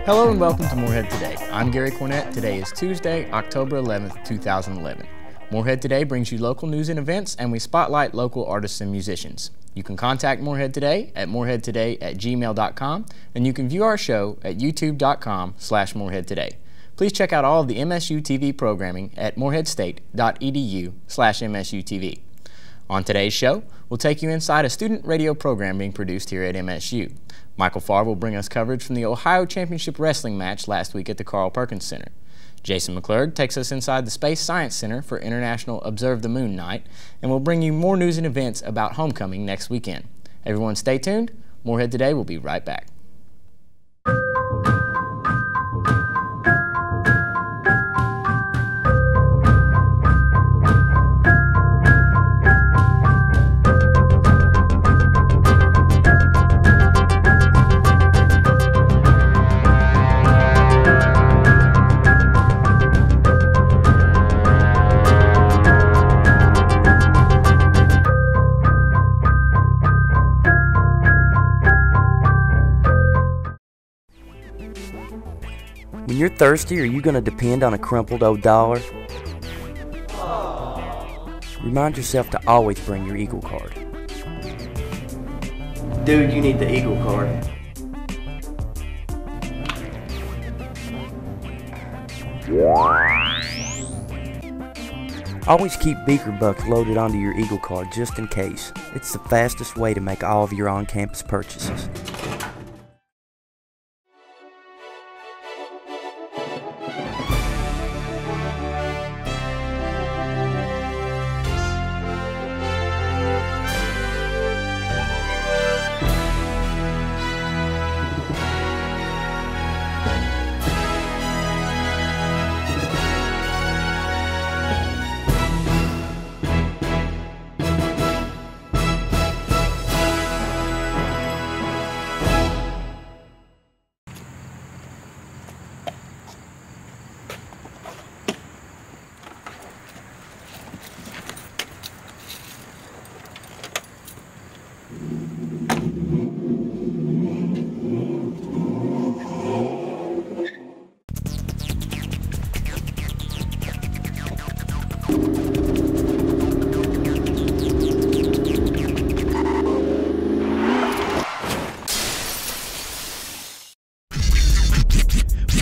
Hello and welcome to Morehead Today. I'm Gary Cornett. Today is Tuesday, October 11th, 2011. Morehead Today brings you local news and events, and we spotlight local artists and musicians. You can contact Morehead Today at moreheadtoday@gmail.com, and you can view our show at youtube.com/moreheadtoday. Please check out all of the MSU TV programming at moreheadstate.edu/MSUTV. On today's show, we'll take you inside a student radio program being produced here at MSU. Michael Farr will bring us coverage from the Ohio Championship Wrestling match last week at the Carl Perkins Center. Jason McClurg takes us inside the Space Science Center for International Observe the Moon Night, and we'll bring you more news and events about homecoming next weekend. Everyone stay tuned. Morehead Today will be right back. When you're thirsty, are you going to depend on a crumpled old dollar? Remind yourself to always bring your Eagle card. Dude, you need the Eagle card. Always keep beaker bucks loaded onto your Eagle card just in case. It's the fastest way to make all of your on-campus purchases.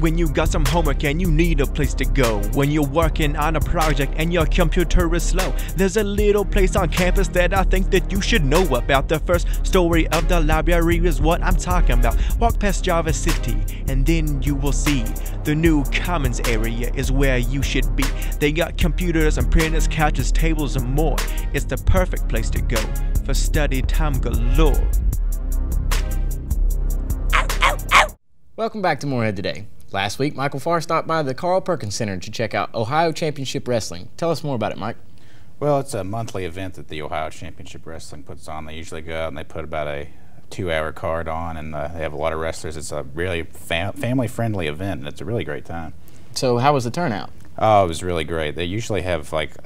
When you got some homework and you need a place to go, when you're working on a project and your computer is slow, there's a little place on campus that I think that you should know about. The first story of the library is what I'm talking about. Walk past Java City and then you will see the new commons area is where you should be. They got computers and printers, couches, tables and more. It's the perfect place to go for study time galore. Welcome back to Morehead Today. Last week, Michael Farr stopped by the Carl Perkins Center to check out Ohio Championship Wrestling. Tell us more about it, Mike. Well, it's a monthly event that the Ohio Championship Wrestling puts on. They usually go out and they put about a 2-hour card on, and they have a lot of wrestlers. It's a really family-friendly event, and it's a really great time. So how was the turnout? Oh, it was really great. They usually have like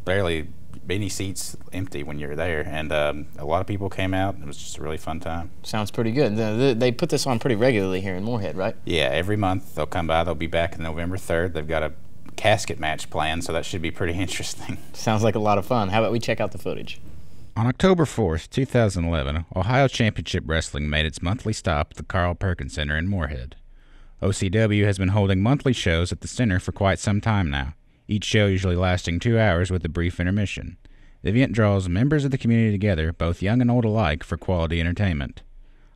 barely any seats empty when you're there, and a lot of people came out. It was just a really fun time. Sounds pretty good. They put this on pretty regularly here in Morehead, right? Yeah, every month they'll come by. They'll be back on November 3rd. They've got a casket match planned, so that should be pretty interesting. Sounds like a lot of fun. How about we check out the footage? On October 4th, 2011, Ohio Championship Wrestling made its monthly stop at the Carl Perkins Center in Morehead. OCW has been holding monthly shows at the center for quite some time now, each show usually lasting 2 hours with a brief intermission. The event draws members of the community together, both young and old alike, for quality entertainment.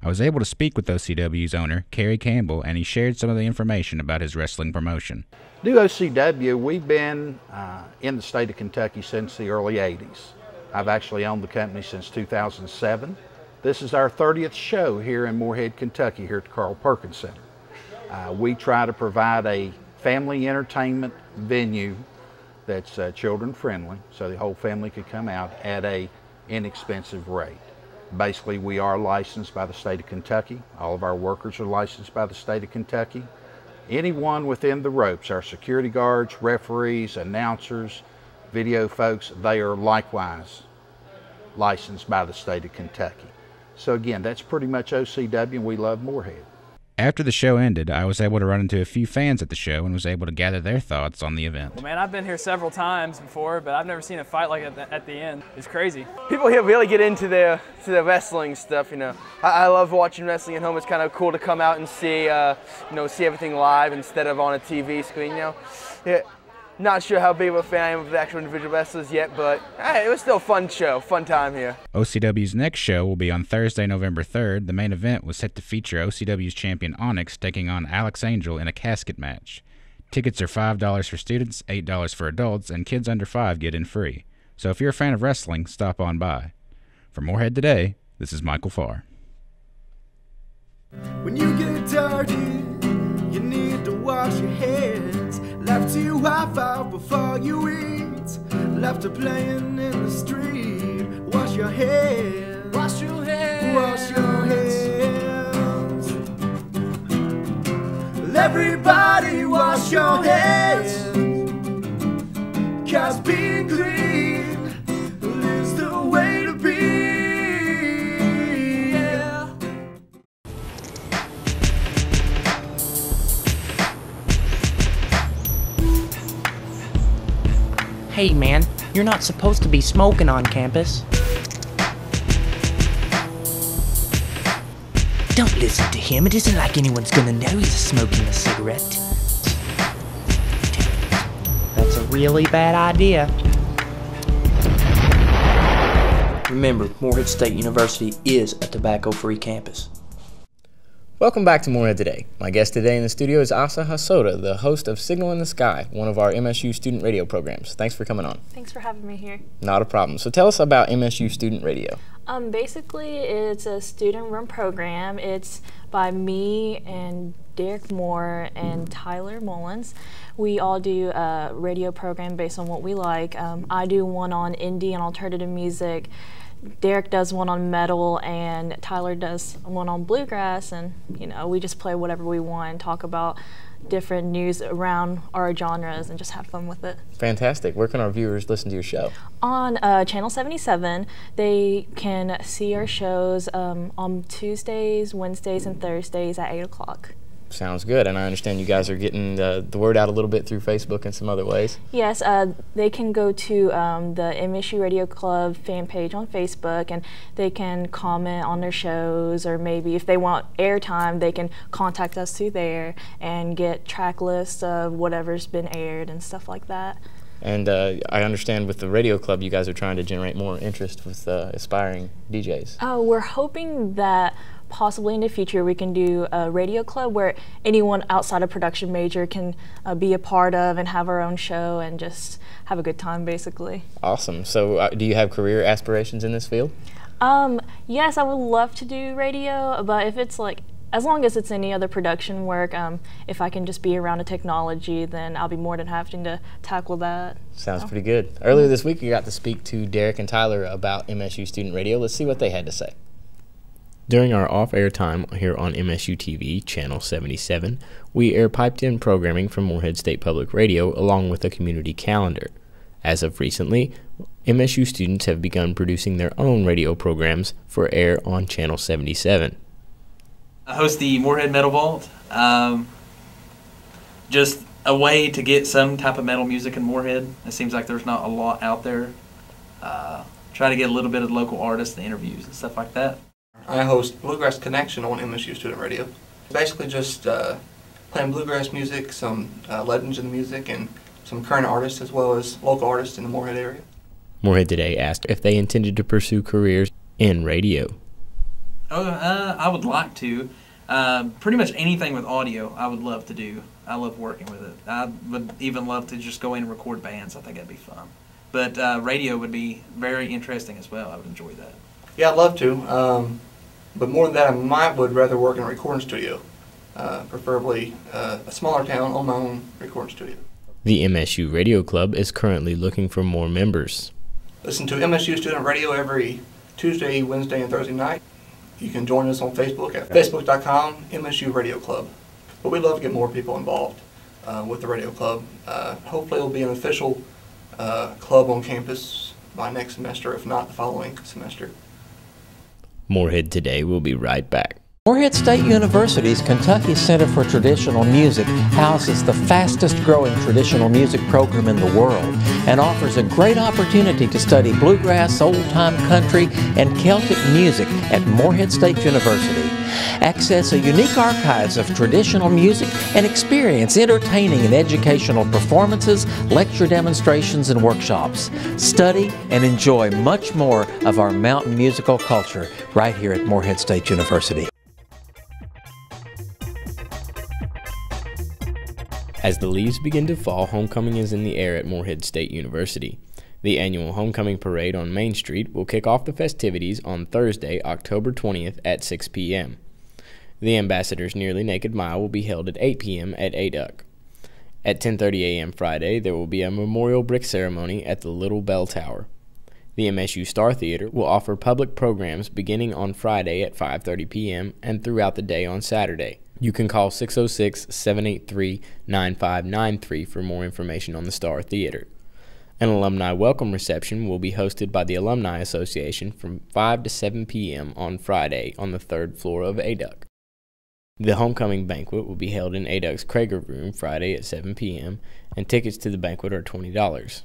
I was able to speak with OCW's owner, Kerry Campbell, and he shared some of the information about his wrestling promotion. Do OCW, we've been in the state of Kentucky since the early 80s. I've actually owned the company since 2007. This is our 30th show here in Morehead, Kentucky, here at the Carl Perkins Center. We try to provide a family entertainment venue that's children friendly, so the whole family could come out at a inexpensive rate. Basically, we are licensed by the state of Kentucky. All of our workers are licensed by the state of Kentucky. Anyone within the ropes, our security guards, referees, announcers, video folks, they are likewise licensed by the state of Kentucky. So again, that's pretty much OCW, and we love Morehead. After the show ended, I was able to run into a few fans at the show and was able to gather their thoughts on the event. Well, man, I've been here several times before, but I've never seen a fight like at the end. It's crazy. People here really get into the wrestling stuff, you know. I love watching wrestling at home. It's kind of cool to come out and see, see everything live instead of on a TV screen, you know. Yeah. Not sure how big of a fan I am of the actual individual wrestlers yet, but it was still a fun show, fun time here. OCW's next show will be on Thursday, November 3rd. The main event was set to feature OCW's champion Onyx taking on Alex Angel in a casket match. Tickets are $5 for students, $8 for adults, and kids under 5 get in free. So if you're a fan of wrestling, stop on by. For Morehead Today, this is Michael Farr. When you get dirty, you need to wash your hands. Left to high-five before you eat. Left to playing in the street. Wash your hands. Wash your hands. Wash your hands. Everybody wash your hands. 'Cause being clean is the way to be. Yeah. Hey man, you're not supposed to be smoking on campus. Don't listen to him, it isn't like anyone's gonna know he's smoking a cigarette. That's a really bad idea. Remember, Morehead State University is a tobacco-free campus. Welcome back to Morehead Today. My guest today in the studio is Asa Hasoda, the host of Signal in the Sky, one of our MSU student radio programs. Thanks for coming on. Thanks for having me here. Not a problem. So tell us about MSU Student Radio. Basically, it's a student-run program. It's by me and Derek Moore and Tyler Mullins. We all do a radio program based on what we like. I do one on indie and alternative music. Derek does one on metal, and Tyler does one on bluegrass, and we just play whatever we want and talk about different news around our genres and just have fun with it. Fantastic. Where can our viewers listen to your show? On Channel 77. They can see our shows on Tuesdays, Wednesdays, and Thursdays at 8 o'clock. Sounds good, and I understand you guys are getting the word out a little bit through Facebook and some other ways. Yes, they can go to the MSU Radio Club fan page on Facebook, and they can comment on their shows, or maybe if they want airtime, they can contact us through there and get track lists of whatever's been aired and stuff like that. And I understand with the Radio Club, you guys are trying to generate more interest with aspiring DJs. We're hoping that possibly in the future we can do a radio club where anyone outside a production major can be a part of and have our own show and just have a good time, basically. Awesome. So do you have career aspirations in this field? Yes, I would love to do radio, but if it's as long as it's any other production work, if I can just be around the technology, then I'll be more than happy to tackle that. Sounds pretty good. Earlier this week, we got to speak to Derek and Tyler about MSU Student Radio. Let's see what they had to say. During our off-air time here on MSU TV, Channel 77, we air piped-in programming from Morehead State Public Radio along with a community calendar. As of recently, MSU students have begun producing their own radio programs for air on Channel 77. I host the Morehead Metal Vault, just a way to get some type of metal music in Morehead. It seems like there's not a lot out there. Try to get a little bit of local artists and interviews and stuff like that. I host Bluegrass Connection on MSU Student Radio. Basically just playing bluegrass music, some legends in the music, and some current artists as well as local artists in the Morehead area. Morehead Today asked if they intended to pursue careers in radio. I would like to. Pretty much anything with audio I would love to do. I love working with it. I would even love to just go in and record bands. I think that'd be fun. But radio would be very interesting as well. I would enjoy that. Yeah, I'd love to. But more than that, I would rather work in a recording studio, preferably a smaller town on my own recording studio. The MSU Radio Club is currently looking for more members. Listen to MSU Student Radio every Tuesday, Wednesday, and Thursday night. You can join us on Facebook at facebook.com MSU Radio Club. But we'd love to get more people involved with the radio club. Hopefully it'll be an official club on campus by next semester, if not the following semester. Morehead Today will be right back. Morehead State University's Kentucky Center for Traditional Music houses the fastest growing traditional music program in the world and offers a great opportunity to study bluegrass, old-time country, and Celtic music at Morehead State University. Access a unique archives of traditional music and experience entertaining and educational performances, lecture demonstrations, and workshops. Study and enjoy much more of our mountain musical culture right here at Morehead State University. As the leaves begin to fall, homecoming is in the air at Morehead State University. The annual homecoming parade on Main Street will kick off the festivities on Thursday, October 20th at 6 p.m. The Ambassador's Nearly Naked Mile will be held at 8 p.m. at Aduc. At 10:30 a.m. Friday, there will be a memorial brick ceremony at the Little Bell Tower. The MSU Star Theater will offer public programs beginning on Friday at 5:30 p.m. and throughout the day on Saturday. You can call 606-783-9593 for more information on the Star Theater. An alumni welcome reception will be hosted by the Alumni Association from 5 to 7 p.m. on Friday on the 3rd floor of Aduc. The homecoming banquet will be held in Aduc's Krager Room Friday at 7 p.m., and tickets to the banquet are $20.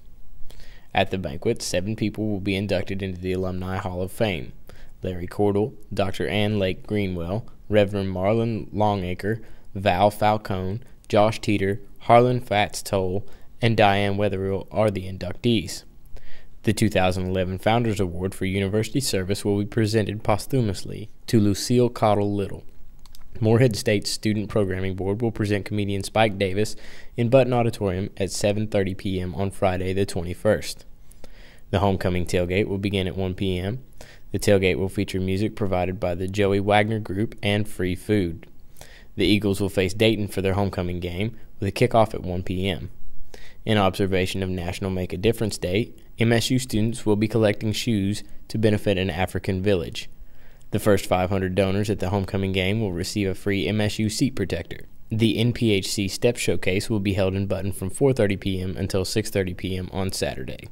At the banquet, 7 people will be inducted into the Alumni Hall of Fame: Larry Cordell, Dr. Ann Lake Greenwell, Reverend Marlon Longacre, Val Falcone, Josh Teeter, Harlan Fats Toll, and Diane Wetherill are the inductees. The 2011 Founders Award for University Service will be presented posthumously to Lucille Cottle Little. Morehead State's Student Programming Board will present comedian Spike Davis in Button Auditorium at 7:30 p.m. on Friday the 21st. The homecoming tailgate will begin at 1 p.m. The tailgate will feature music provided by the Joey Wagner Group and free food. The Eagles will face Dayton for their homecoming game with a kickoff at 1 p.m. In observation of National Make a Difference Day, MSU students will be collecting shoes to benefit an African village. The first 500 donors at the homecoming game will receive a free MSU seat protector. The NPHC Step Showcase will be held in Button from 4:30 p.m. until 6:30 p.m. on Saturday.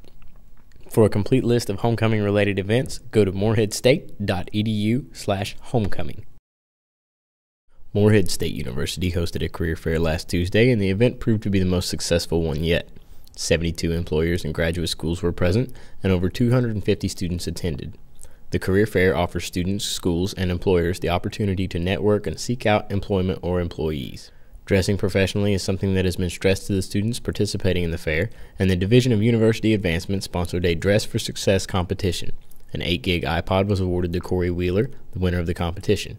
For a complete list of homecoming-related events, go to moreheadstate.edu/homecoming. Morehead State University hosted a career fair last Tuesday, and the event proved to be the most successful one yet. 72 employers and graduate schools were present, and over 250 students attended. The career fair offers students, schools, and employers the opportunity to network and seek out employment or employees. Dressing professionally is something that has been stressed to the students participating in the fair, and the Division of University Advancement sponsored a Dress for Success competition. An 8-gig iPod was awarded to Corey Wheeler, the winner of the competition.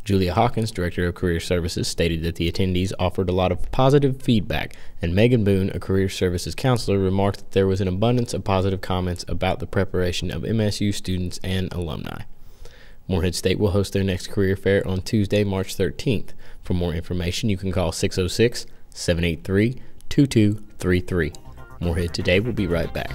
Julia Hawkins, Director of Career Services, stated that the attendees offered a lot of positive feedback, and Megan Boone, a Career Services counselor, remarked that there was an abundance of positive comments about the preparation of MSU students and alumni. Morehead State will host their next career fair on Tuesday, March 13th. For more information, you can call 606-783-2233. Morehead Today will be right back.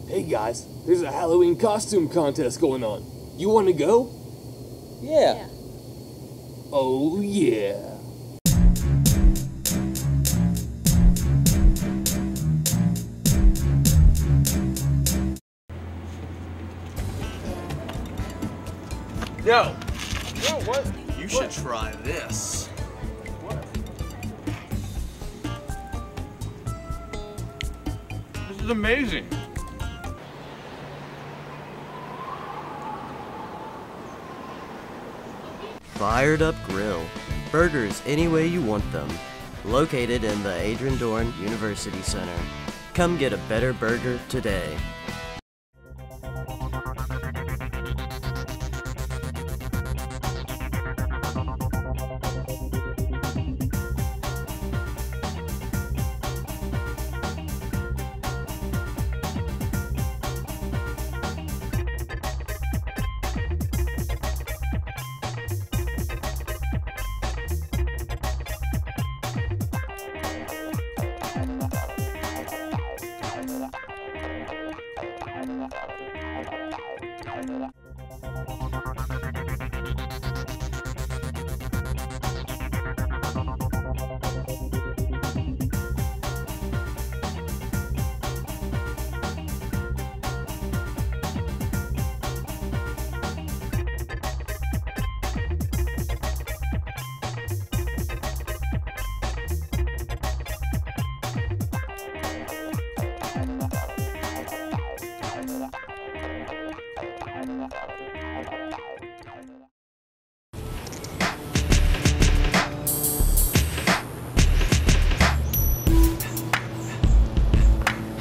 Hey guys, there's a Halloween costume contest going on. You want to go? Yeah. Oh yeah. Yo, what? You should try this. What? This is amazing. Fired Up Grill. Burgers any way you want them. Located in the Adrian Dorn University Center. Come get a better burger today.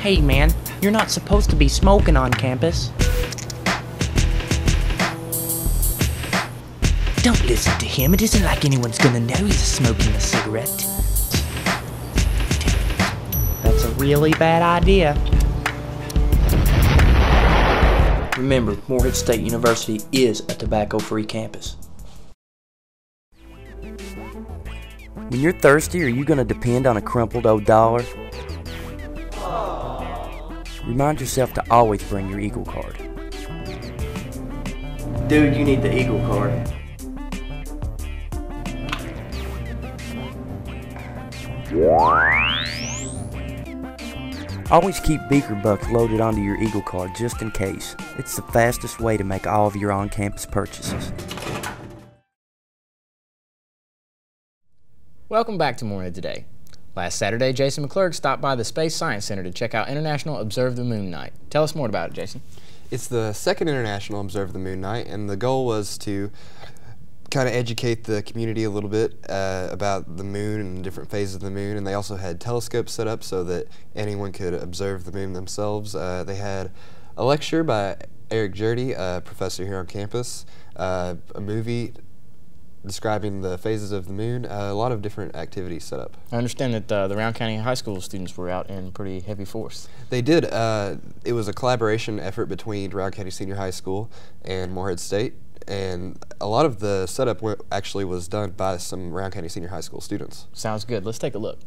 Hey man, you're not supposed to be smoking on campus. Don't listen to him. It isn't like anyone's gonna know he's smoking a cigarette. That's a really bad idea. Remember, Morehead State University is a tobacco-free campus. When you're thirsty, are you going to depend on a crumpled old dollar? Remind yourself to always bring your Eagle card. Dude, you need the Eagle card. Always keep beaker bucks loaded onto your Eagle card just in case. It's the fastest way to make all of your on-campus purchases. Welcome back to Morehead Today. Last Saturday, Jason McClurg stopped by the Space Science Center to check out International Observe the Moon Night. Tell us more about it, Jason. It's the second International Observe the Moon Night, and the goal was to kind of educate the community a little bit about the moon and different phases of the moon, and they also had telescopes set up so that anyone could observe the moon themselves. They had a lecture by Eric Jurdy, a professor here on campus, a movie describing the phases of the moon, a lot of different activities set up. I understand that the Round County High School students were out in pretty heavy force. They did. It was a collaboration effort between Round County Senior High School and Morehead State, and a lot of the setup actually was done by some Round County Senior High School students. Sounds good. Let's take a look.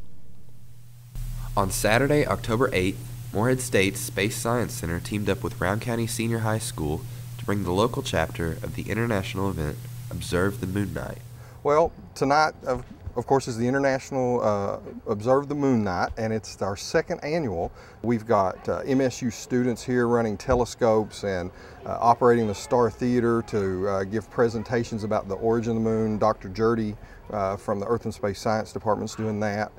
On Saturday, October 8th, Morehead State's Space Science Center teamed up with Round County Senior High School to bring the local chapter of the international event Observe the Moon Night. Well, tonight, of course, is the International Observe the Moon Night, and it's our second annual. We've got MSU students here running telescopes and operating the Star Theater to give presentations about the origin of the moon. Dr. Jurdy from the Earth and Space Science Department is doing that.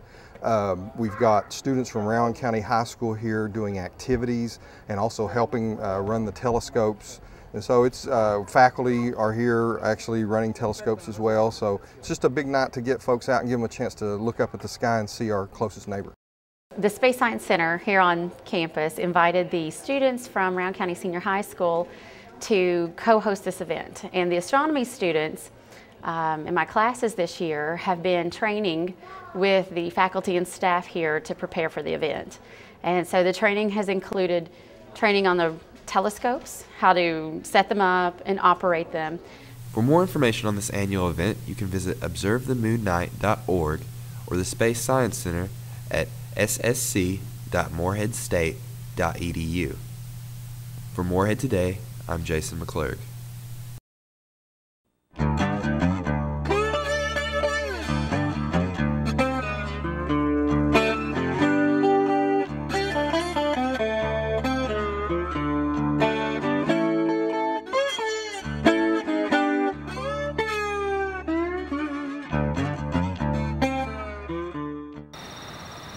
We've got students from Rowan County High School here doing activities and also helping run the telescopes. And so it's faculty are here actually running telescopes as well. So it's just a big night to get folks out and give them a chance to look up at the sky and see our closest neighbor. The Space Science Center here on campus invited the students from Round County Senior High School to co-host this event. And the astronomy students in my classes this year have been training with the faculty and staff here to prepare for the event. And so the training has included training on the telescopes, how to set them up and operate them. For more information on this annual event, you can visit observethemoonnight.org or the Space Science Center at ssc.moreheadstate.edu. For Morehead Today, I'm Jason McClurg.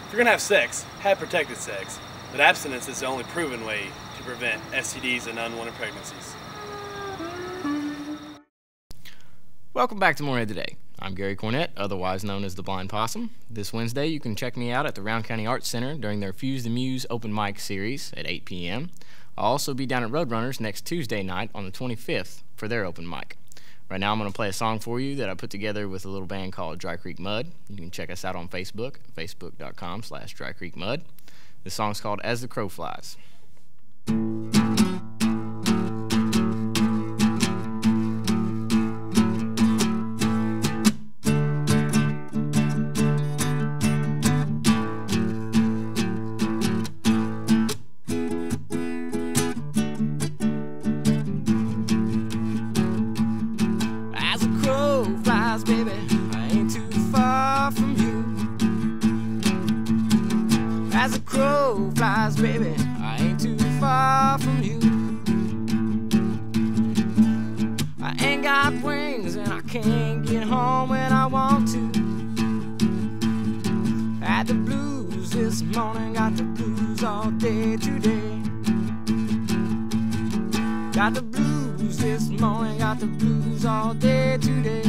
If you're gonna have sex, have protected sex, but abstinence is the only proven way to prevent STDs and unwanted pregnancies. Welcome back to Morehead Today. I'm Gary Cornett, otherwise known as the Blind Possum. This Wednesday, you can check me out at the Round County Arts Center during their Fuse the Muse open mic series at 8 p.m. I'll also be down at Roadrunners next Tuesday night on the 25th for their open mic. Right now I'm going to play a song for you that I put together with a little band called Dry Creek Mud. You can check us out on Facebook, facebook.com/Dry Creek Mud. This song's called As the Crow Flies. flies, baby, I ain't too far from you. As the crow flies, baby, I ain't too far from you. I ain't got wings and I can't get home when I want to. Had the blues this morning, got the blues all day today. Got the blues this morning, got the blues all day today.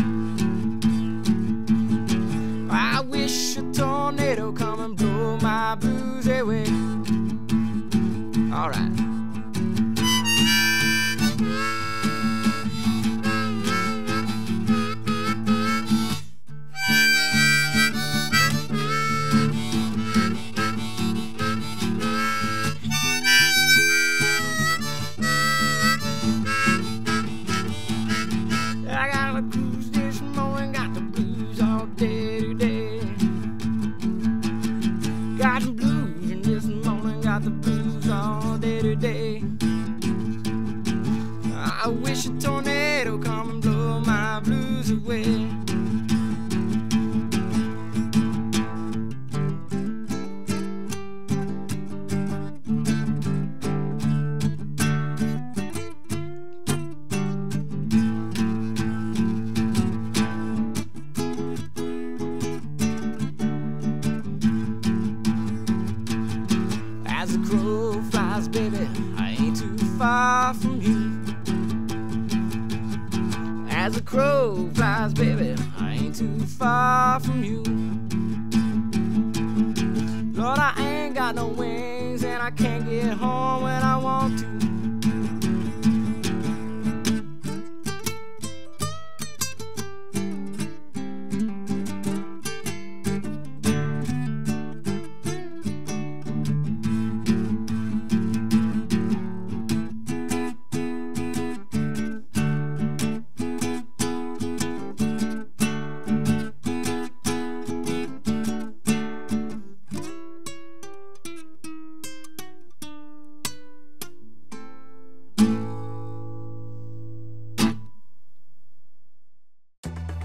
I wish a tornado come and blow my blues away. All right. I got a cruise this morning, got the blues all day today. Got the blues in this morning, got the blues all day today. I wish a tornado come and blow my blues away. As the crow flies, baby, I ain't too far from you. As the crow flies, baby, I ain't too far from you. Lord, I ain't got no wings and I can't get home when I want to.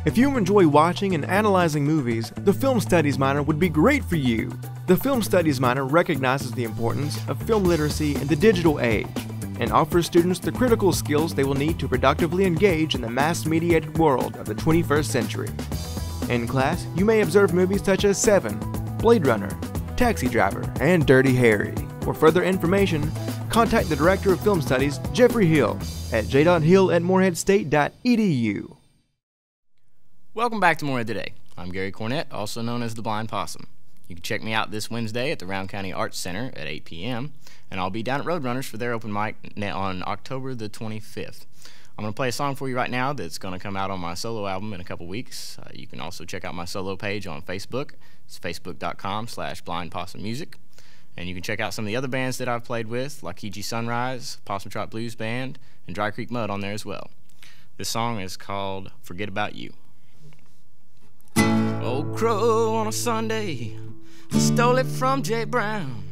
If you enjoy watching and analyzing movies, the Film Studies minor would be great for you. The Film Studies minor recognizes the importance of film literacy in the digital age and offers students the critical skills they will need to productively engage in the mass-mediated world of the 21st century. In class, you may observe movies such as Seven, Blade Runner, Taxi Driver, and Dirty Harry. For further information, contact the Director of Film Studies, Jeffrey Hill, at j.hill@moreheadstate.edu. Welcome back to Morehead Today. I'm Gary Cornett, also known as the Blind Possum. You can check me out this Wednesday at the Round County Arts Center at 8 p.m., and I'll be down at Roadrunners for their open mic on October the 25th. I'm going to play a song for you right now that's going to come out on my solo album in a couple weeks. You can also check out my solo page on Facebook. It's facebook.com/blindpossummusic. And you can check out some of the other bands that I've played with, like E.G. Sunrise, Possum Trot Blues Band, and Dry Creek Mud on there as well. This song is called Forget About You. Old crow on a Sunday, I stole it from Jay Brown.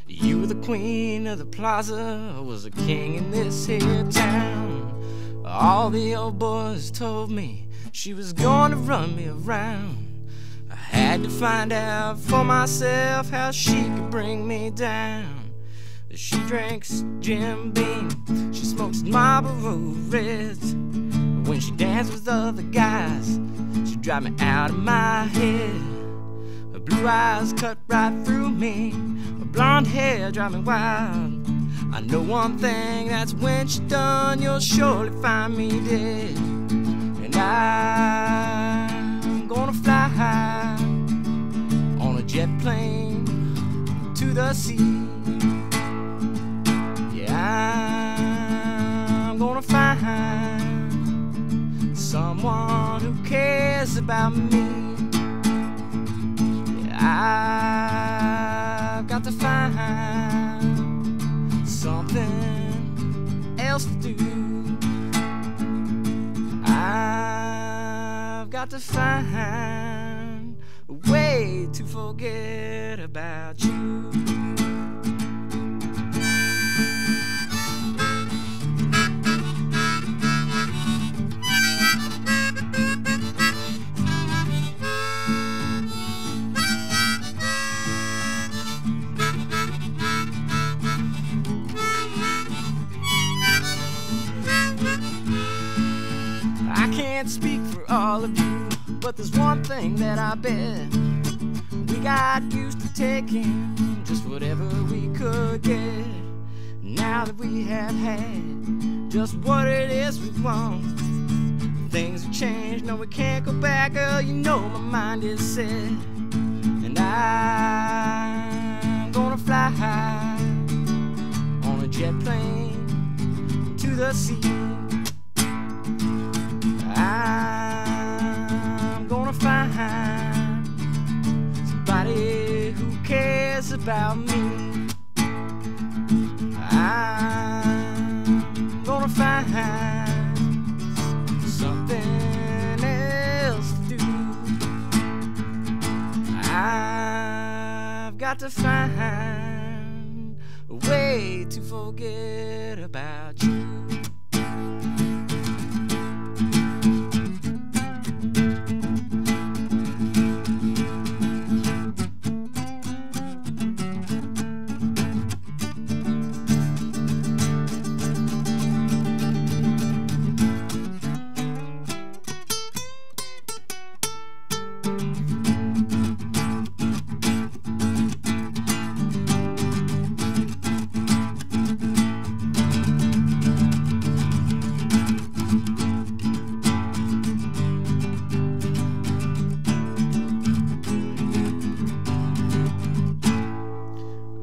You were the queen of the plaza, I was a king in this here town. All the old boys told me she was going to run me around. I had to find out for myself how she could bring me down. She drinks Jim Beam, she smokes Marlboro Reds. When she danced with other guys, she drive me out of my head. Her blue eyes cut right through me, her blonde hair drive me wild. I know one thing, that's when she's done, you'll surely find me dead. And I'm gonna fly high on a jet plane to the sea. Yeah, I'm gonna find someone who cares about me. Yeah, I've got to find something else to do. I've got to find a way to forget about you. can't speak for all of you, but there's one thing that I bet. We got used to taking just whatever we could get. Now that we have had just what it is we want, things have changed, no we can't go back, girl, you know my mind is set. And I'm gonna fly high on a jet plane to the sea. I'm gonna find somebody who cares about me. I'm gonna find something else to do. I've got to find a way to forget about you.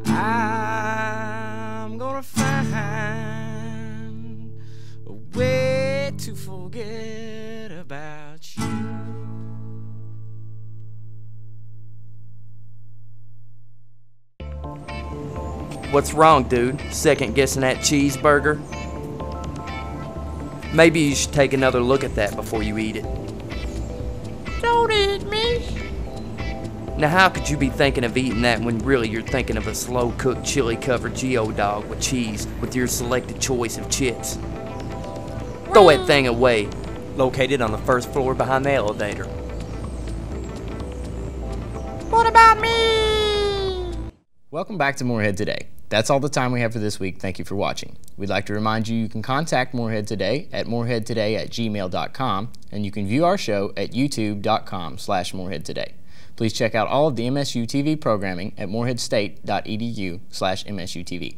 I'm gonna find a way to forget about you. What's wrong, dude? Second guessing that cheeseburger? Maybe you should take another look at that before you eat it. Don't eat me. Now how could you be thinking of eating that when really you're thinking of a slow-cooked chili-covered geodog with cheese with your selected choice of chips? Throw that thing away. Located on the first floor behind the elevator. What about me? Welcome back to Morehead Today. That's all the time we have for this week. Thank you for watching. We'd like to remind you can contact Morehead Today at moreheadtoday@gmail.com, and you can view our show at youtube.com/moreheadtoday. Please check out all of the MSU TV programming at moreheadstate.edu/MSUTV.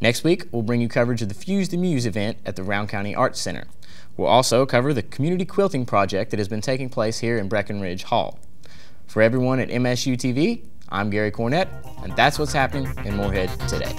Next week, we'll bring you coverage of the Fuse the Muse event at the Round County Arts Center. We'll also cover the community quilting project that has been taking place here in Breckenridge Hall. For everyone at MSU TV, I'm Gary Cornett, and that's what's happening in Morehead today.